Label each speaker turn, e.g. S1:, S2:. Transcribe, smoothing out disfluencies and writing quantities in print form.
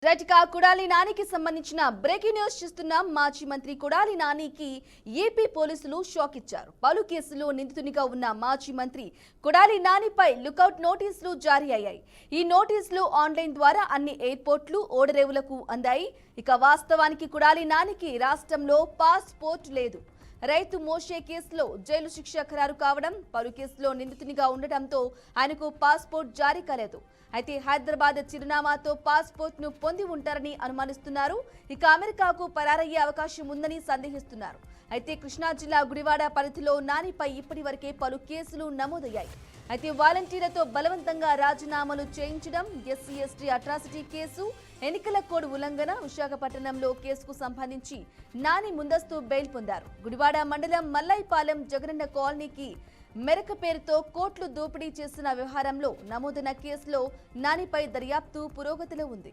S1: రైట్గా కొడాలి నానికి సంబంధించిన breaking news చూస్తున్నాం. మాజీ మంత్రి కొడాలి నానికి ఏపీ పోలీసులు షాక్ ఇచ్చారు. పలు కేసుల్లో నిందితునిగా ఉన్న మాజీ మంత్రి కొడాలి నానిపై లుకౌట్ నోటీసులు జారీ అయ్యాయి. ఈ నోటీసులు ఆన్లైన్ ద్వారా అన్ని ఎయిర్పోర్ట్లు, ఓడరేవులకు అందాయి. ఇక వాస్తవానికి కొడాలి నానికి రాష్ట్రంలో పాస్పోర్ట్ లేదు. రైతు మోషే కేసులో జైలు శిక్ష ఖరారు కావడం, పలు కేసులో నిందితునిగా ఉండటంతో ఆయనకు పాస్పోర్ట్ జారీ కాలేదు. అయితే హైదరాబాద్ చిరునామాతో పాస్పోర్ట్ ను పొంది ఉంటారని అనుమానిస్తున్నారు. ఇక అమెరికాకు పరారయ్యే అవకాశం ఉందని సందేహిస్తున్నారు. అయితే కృష్ణా జిల్లా గుడివాడ పరిధిలో నానిపై ఇప్పటి వరకే పలు కేసులు నమోదయ్యాయి. అయితే వాలంటీర్లతో బలవంతంగా రాజీనామాలు చేయించడం, ఎస్సీ ఎస్టీ అట్రాసిటీ కేసు, ఎన్నికల కోడ్ ఉల్లంఘన, విశాఖపట్నంలో కేసుకు సంబంధించి నాని ముందస్తు బెయిల్ పొందారు. గుడివాడ మండలం మల్లైపాలెం జగనన్న కాలనీకి మెరక పేరుతో కోట్లు దోపిడీ చేసిన వ్యవహారంలో నమోదైన కేసులో నానిపై దర్యాప్తు పురోగతిలో ఉంది.